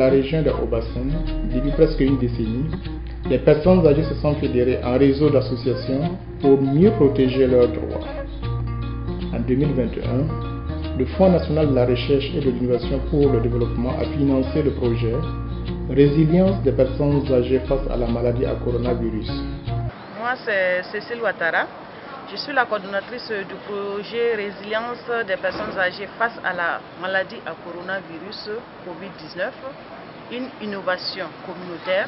la région de Haut-Bassin, depuis presque une décennie, les personnes âgées se sont fédérées en réseau d'associations pour mieux protéger leurs droits. En 2021, le Fonds national de la recherche et de l'innovation pour le développement a financé le projet Résilience des personnes âgées face à la maladie à coronavirus. Moi, c'est Cécile Ouattara. Je suis la coordonnatrice du projet Résilience des personnes âgées face à la maladie à coronavirus Covid-19, une innovation communautaire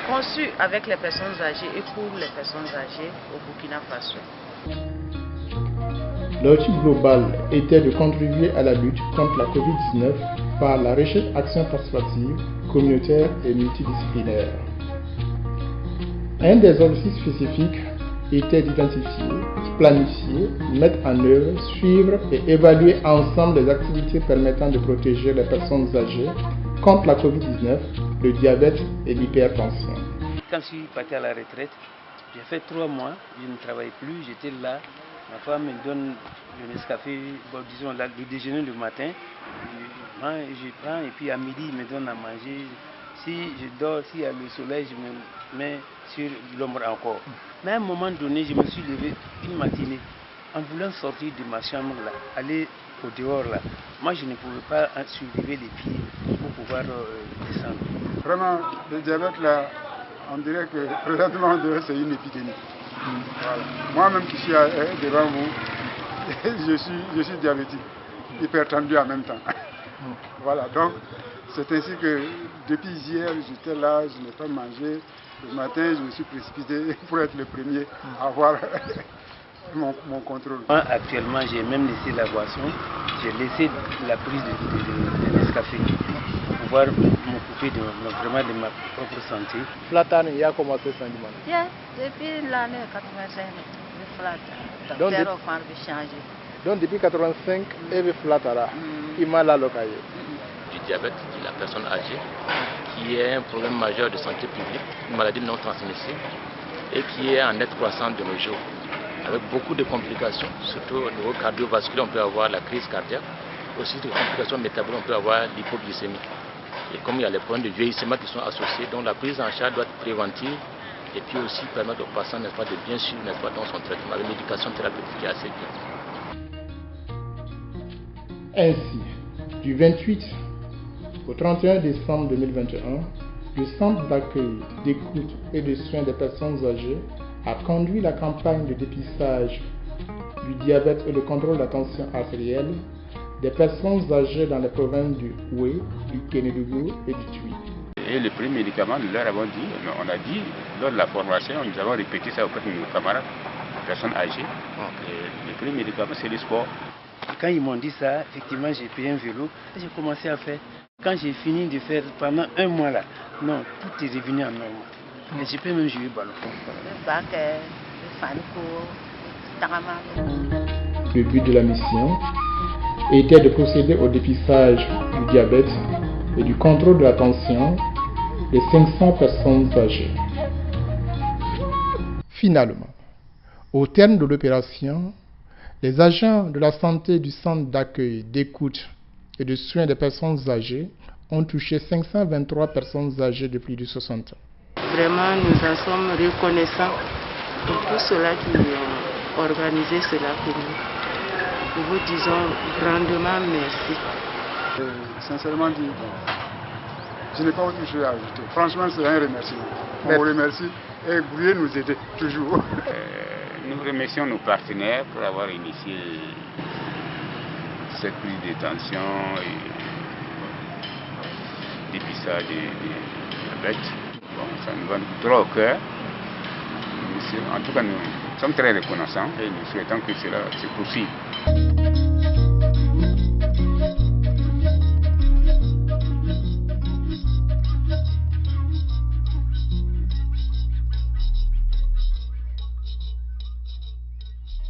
conçue avec les personnes âgées et pour les personnes âgées au Burkina Faso. L'objectif global était de contribuer à la lutte contre la Covid-19 par la recherche action participative, communautaire et multidisciplinaire. Un des objectifs spécifiques était d'identifier, planifier, mettre en œuvre, suivre et évaluer ensemble les activités permettant de protéger les personnes âgées contre la Covid-19, le diabète et l'hypertension. Quand je suis parti à la retraite, j'ai fait 3 mois, je ne travaillais plus, j'étais là. Ma femme me donne le Nescafé, disons là, le déjeuner le matin, je prends et puis à midi il me donne à manger. Si je dors, s'il y a le soleil, je me mets sur l'ombre encore. Mais à un moment donné, je me suis levé une matinée en voulant sortir de ma chambre là, aller au dehors là. Moi je ne pouvais pas soulever les pieds pour pouvoir descendre. Vraiment, le diabète là, on dirait que présentement c'est une épidémie. Voilà. Moi-même qui suis devant vous, je suis diabétique, hypertendu en même temps. Voilà, donc c'est ainsi que depuis hier, j'étais là, je n'ai pas mangé. Le matin, je me suis précipité pour être le premier à avoir mon contrôle. Moi, actuellement, j'ai même laissé la boisson, j'ai laissé la prise de Nescafé pour pouvoir m'occuper vraiment de ma propre santé. Flatane, il a commencé sans demander. Yeah, depuis l'année 85, je flatte. Docteur Ofan veut changer. Donc depuis 85, il veut flatara. Il m'a la locaille. Du diabète de la personne âgée, qui est un problème majeur de santé publique, une maladie non transmissible et qui est en net croissance de nos jours, avec beaucoup de complications, surtout au niveau cardiovasculaire, on peut avoir la crise cardiaque, aussi des complications métaboliques, on peut avoir l'hypoglycémie. Et comme il y a les problèmes de vieillissement qui sont associés, donc la prise en charge doit être préventive et puis aussi permettre aux patients, n'est-ce pas, de bien suivre, n'est-ce pas, dans son traitement avec l'éducation thérapeutique qui est assez bien. Ainsi, du 28 au 31 décembre 2021, le Centre d'accueil, d'écoute et de soins des personnes âgées a conduit la campagne de dépistage du diabète et le contrôle de la tension artérielle des personnes âgées dans les provinces du Houé, du Kénédougou et du Tui. Et le premier médicament, nous leur avons dit, on a dit, lors de la formation, nous avons répété ça auprès de nos camarades, personnes âgées. Le premier médicament, c'est le sport. Quand ils m'ont dit ça, effectivement, j'ai pris un vélo et j'ai commencé à faire. Quand j'ai fini de faire pendant 1 mois là, non, tout est revenu en normal. Et je peux même jouer au ballon. Le but de la mission était de procéder au dépistage du diabète et du contrôle de la tension des 500 personnes âgées. Finalement, au terme de l'opération, les agents de la santé du centre d'accueil, d'écoute et de soins des personnes âgées ont touché 523 personnes âgées de plus de 60 ans. Vraiment, nous en sommes reconnaissants pour tous ceux-là qui ont organisé cela pour nous. Nous vous disons grandement merci. Sincèrement dit, je n'ai pas autre chose à ajouter. Franchement, c'est un remerciement. On vous remercie et vous pouvez nous aider toujours. Nous remercions nos partenaires pour avoir initié cette prise de tension et dépistage des diabètes. Bon, ça nous va droit au cœur. En tout cas, nous sommes très reconnaissants et nous souhaitons que cela se poursuive.